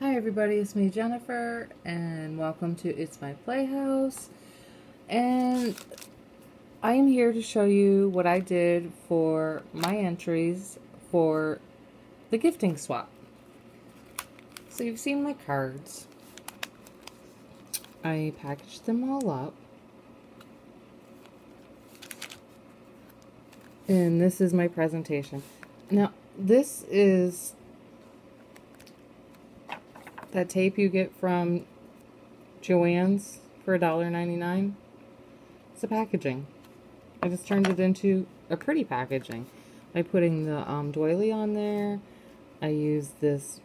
Hi everybody, it's me Jennifer and welcome to It's My Playhouse, and I am here to show you what I did for my entries for the gifting swap. So you've seen my cards. I packaged them all up and this is my presentation. Now this is that tape you get from Joann's for $1.99. It's the packaging. I just turned it into a pretty packaging by putting the doily on there. I used this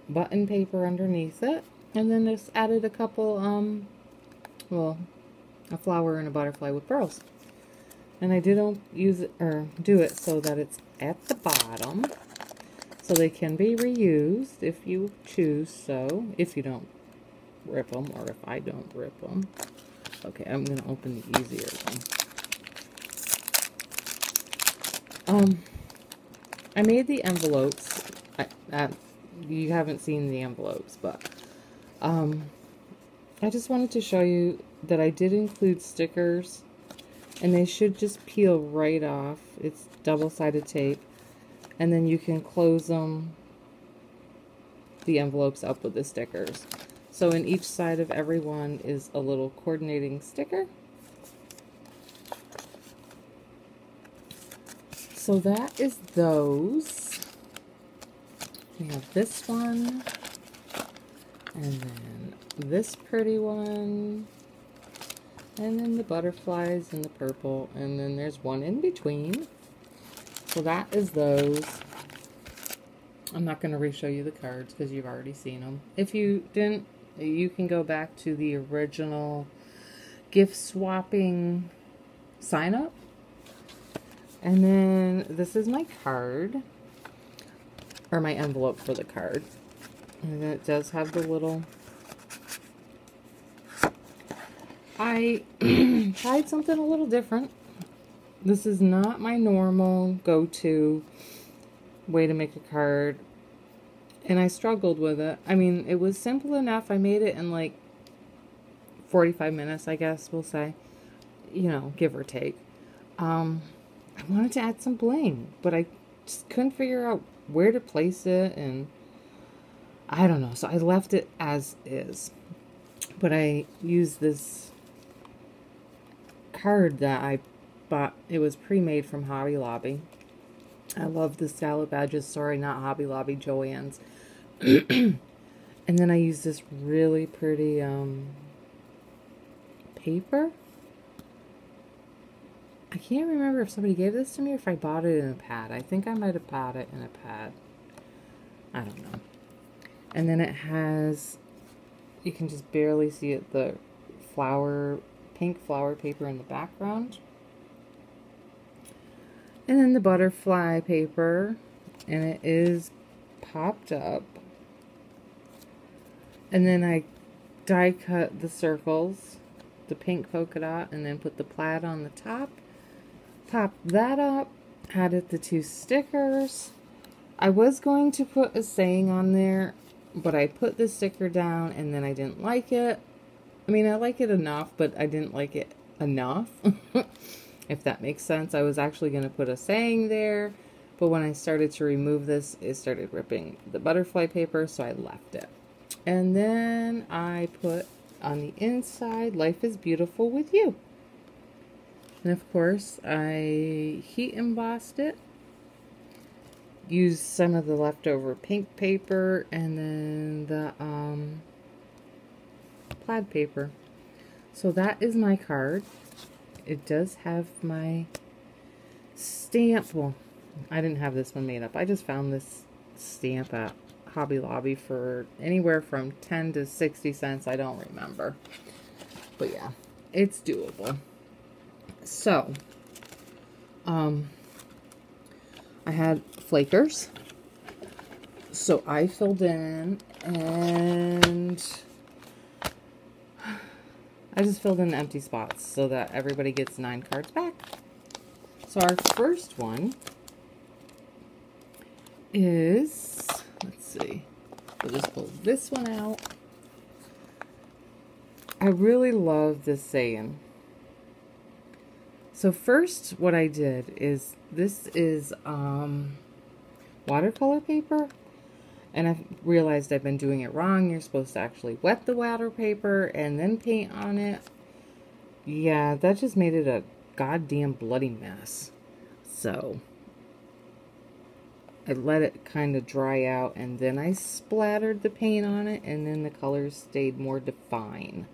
button paper underneath it, and then just added a couple, well, a flower and a butterfly with pearls. And I didn't use it or do it so that it's at the bottom, so they can be reused if you choose so, if you don't rip them, or if I don't rip them. Okay, I'm going to open the easier one. I made the envelopes. You haven't seen the envelopes, but I just wanted to show you that I did include stickers, and they should just peel right off. It's double-sided tape. And then you can close the envelopes up with the stickers. So in each side of every one is a little coordinating sticker. So that is those. We have this one, and then this pretty one, and then the butterflies and the purple, and then there's one in between. So that is those. I'm not going to re-show you the cards because you've already seen them. If you didn't, you can go back to the original gift swapping sign up. And then this is my card, or my envelope for the card. And then it does have the little... I tried something a little different. This is not my normal go-to way to make a card, and I struggled with it. I mean, it was simple enough. I made it in like 45 minutes, I guess we'll say, you know, give or take. I wanted to add some bling, but I just couldn't figure out where to place it, and I don't know, so I left it as is. But I used this card that I bought. It was pre-made from Hobby Lobby. I love the scallop badges. Sorry, not Hobby Lobby, Joann's. And then I used this really pretty paper. I can't remember if somebody gave this to me or if I bought it in a pad. I think I might have bought it in a pad. I don't know. And then it has, you can just barely see it, the flower, pink flower paper in the background. And then the butterfly paper, and it is popped up. And then I die cut the circles, the pink polka dot, and then put the plaid on the top. Popped that up, added the two stickers. I was going to put a saying on there, but I put the sticker down and then I didn't like it. I mean, I like it enough, but I didn't like it enough. If that makes sense. I was actually going to put a saying there, but when I started to remove this, it started ripping the butterfly paper, so I left it. And then I put on the inside, "Life is beautiful with you." And of course, I heat embossed it. Used some of the leftover pink paper and then the plaid paper. So that is my card. It does have my stamp. Well, I didn't have this one made up. I just found this stamp at Hobby Lobby for anywhere from 10 to 60 cents. I don't remember. But yeah, it's doable. So, I had flakers. So I filled in, and I just filled in the empty spots so that everybody gets 9 cards back. So our first one is, let's see, We'll just pull this one out. I really love this saying. So first what I did is, this is watercolor paper, and I realized I've been doing it wrong. You're supposed to actually wet the water paper and then paint on it. Yeah, that just made it a goddamn bloody mess. So I let it kind of dry out, and then I splattered the paint on it, and then the colors stayed more defined.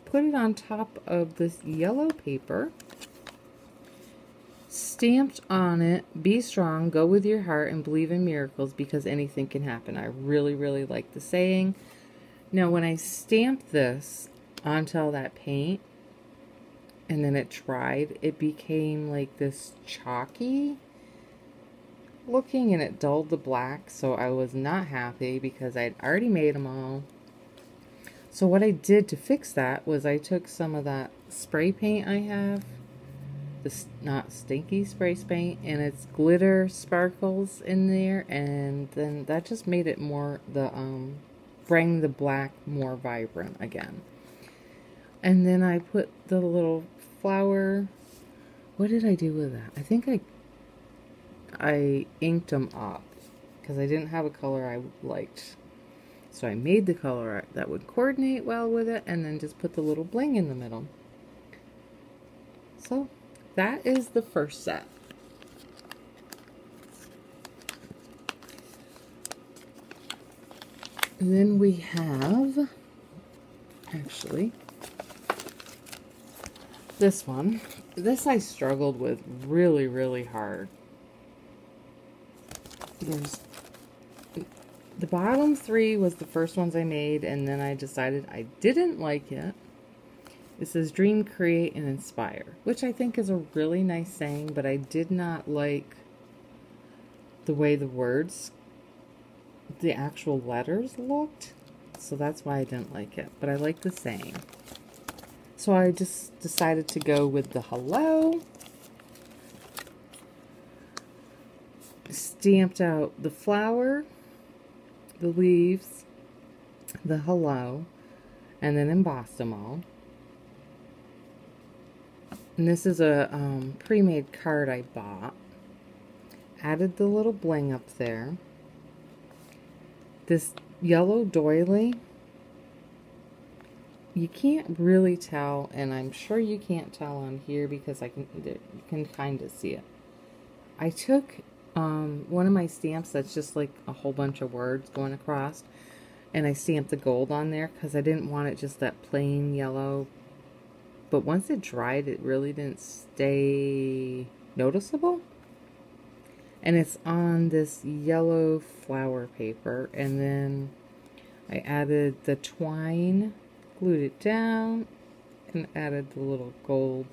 Put it on top of this yellow paper, stamped on it, "Be strong, go with your heart, and believe in miracles, because anything can happen." I really, really like the saying. Now, when I stamped this onto all that paint, and then it dried, it became like this chalky looking, and it dulled the black, so I was not happy because I'd already made them all. So what I did to fix that was I took some of that spray paint I have, this not stinky spray paint, and it's glitter sparkles in there, and then that just made it more, bring the black more vibrant again. And then I put the little flower, what did I do with that? I think I inked them up because I didn't have a color I liked. So I made the color that would coordinate well with it, and then just put the little bling in the middle. So that is the first set. And then we have, actually, this one. This I struggled with really, really hard. The bottom three was the first ones I made, and then I decided I didn't like it. It says dream, create, and inspire, which I think is a really nice saying, but I did not like the way the words, the actual letters looked, so that's why I didn't like it, but I like the saying. So I just decided to go with the hello. Stamped out the flower, the leaves, the hello, and then embossed them all. And this is a pre-made card I bought. Added the little bling up there. This yellow doily, you can't really tell, and I'm sure you can't tell on here because you can kind of see it. I took one of my stamps that's just like a whole bunch of words going across, and I stamped the gold on there because I didn't want it just that plain yellow. But once it dried, it really didn't stay noticeable. And it's on this yellow flower paper, and then I added the twine, glued it down, and added the little gold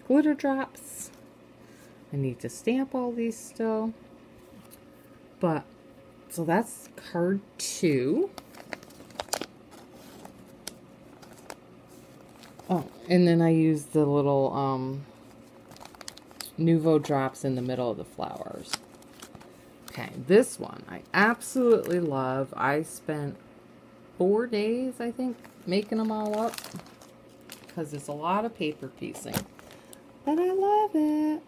glitter drops. I need to stamp all these still. But, so that's card 2. Oh, and then I used the little Nouveau drops in the middle of the flowers. Okay, this one I absolutely love. I spent 4 days, I think, making them all up because it's a lot of paper piecing. But I love it.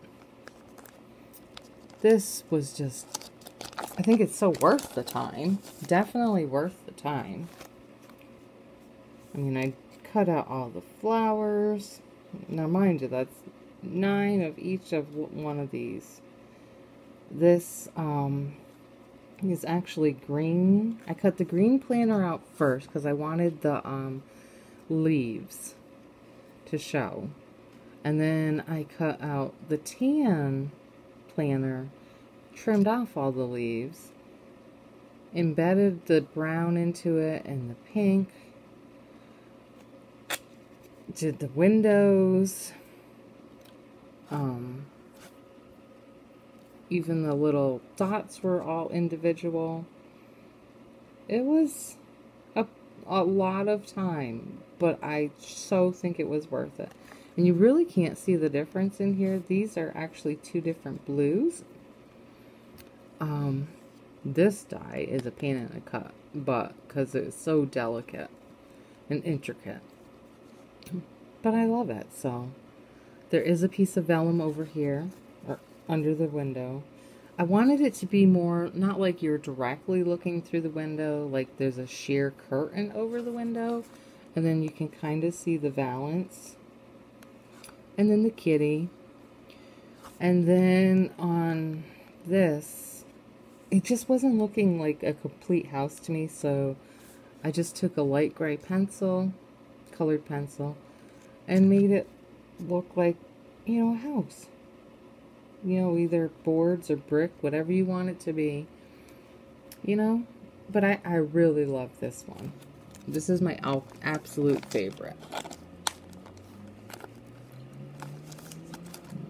This was just, I think it's so worth the time. Definitely worth the time. I mean, I cut out all the flowers. Now, mind you, that's 9 of each of one of these. This is actually green. I cut the green planner out first because I wanted the leaves to show. And then I cut out the tan planner, trimmed off all the leaves, embedded the brown into it and the pink, did the windows, even the little dots were all individual. It was a lot of time, but I so think it was worth it. And you really can't see the difference in here. These are actually 2 different blues. This die is a pain in the cut, but because it's so delicate and intricate. But I love it. So there is a piece of vellum over here, or under the window. I wanted it to be more, not like you're directly looking through the window, like there's a sheer curtain over the window, and then you can kind of see the valance. And then the kitty. And then on this, it just wasn't looking like a complete house to me, so I just took a light gray pencil, colored pencil, and made it look like, you know, a house. You know, either boards or brick, whatever you want it to be. You know? But I really love this one. This is my absolute favorite.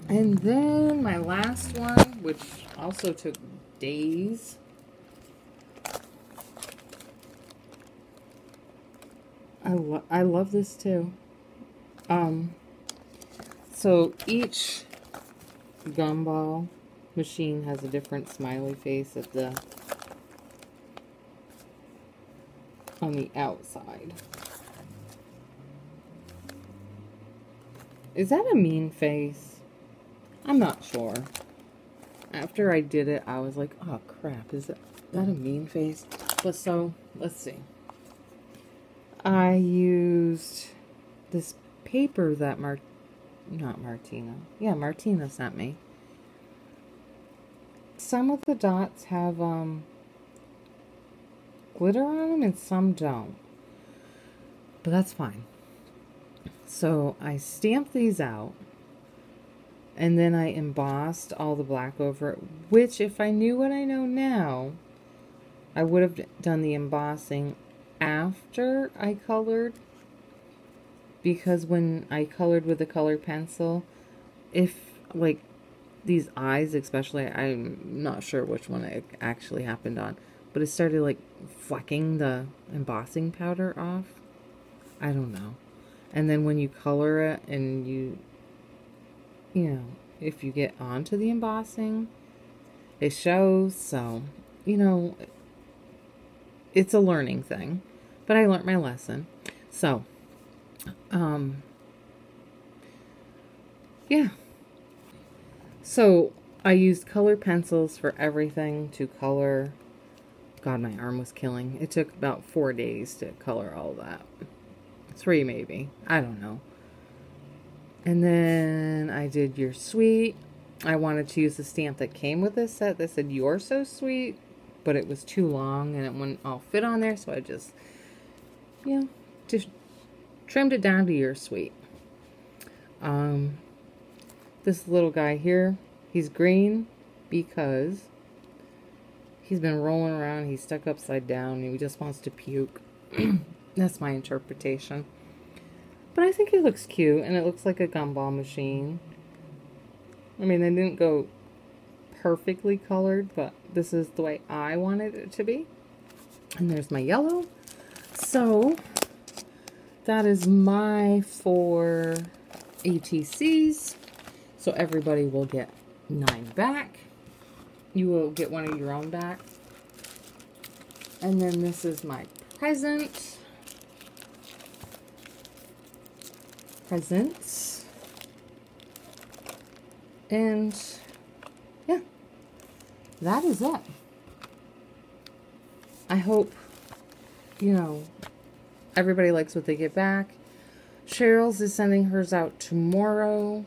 And then my last one, which also took days. I love this too. So each gumball machine has a different smiley face at the on the outside. Is that a mean face? I'm not sure. After I did it, I was like, oh crap, is that a mean face? But so, let's see. I used this paper that Martina sent me. Some of the dots have glitter on them and some don't. But that's fine. So I stamped these out. And then I embossed all the black over it, which if I knew what I know now, I would have done the embossing after I colored. Because when I colored with the colored pencil, if, like, these eyes especially, I'm not sure which one it actually happened on, but it started, like, flecking the embossing powder off. I don't know. And then when you color it and you know, if you get onto the embossing, it shows. So, you know, it's a learning thing. But I learned my lesson. So, yeah. So, I used colored pencils for everything to color. God, my arm was killing. It took about 4 days to color all that. 3 maybe. I don't know. And then I did You're Sweet. I wanted to use the stamp that came with this set that said You're So Sweet, but it was too long and it wouldn't all fit on there, so I just, you know, just trimmed it down to You're Sweet. This little guy here, he's green because he's been rolling around, he's stuck upside down, and he just wants to puke. That's my interpretation. But I think it looks cute, and it looks like a gumball machine. I mean, they didn't go perfectly colored, but this is the way I wanted it to be. And there's my yellow. So, that is my 4 ATCs. So everybody will get 9 back. You will get one of your own back. And then this is my presents. And yeah, that is it. I hope, you know, everybody likes what they get back. Cheryl's is sending hers out tomorrow,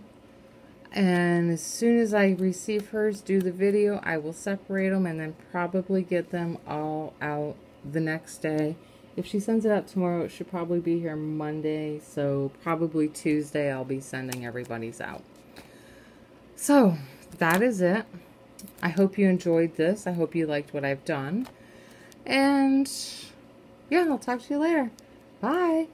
and as soon as I receive hers, do the video, I will separate them and then probably get them all out the next day. If she sends it out tomorrow, it should probably be here Monday, so probably Tuesday I'll be sending everybody's out. So, that is it. I hope you enjoyed this. I hope you liked what I've done. And, yeah, I'll talk to you later. Bye!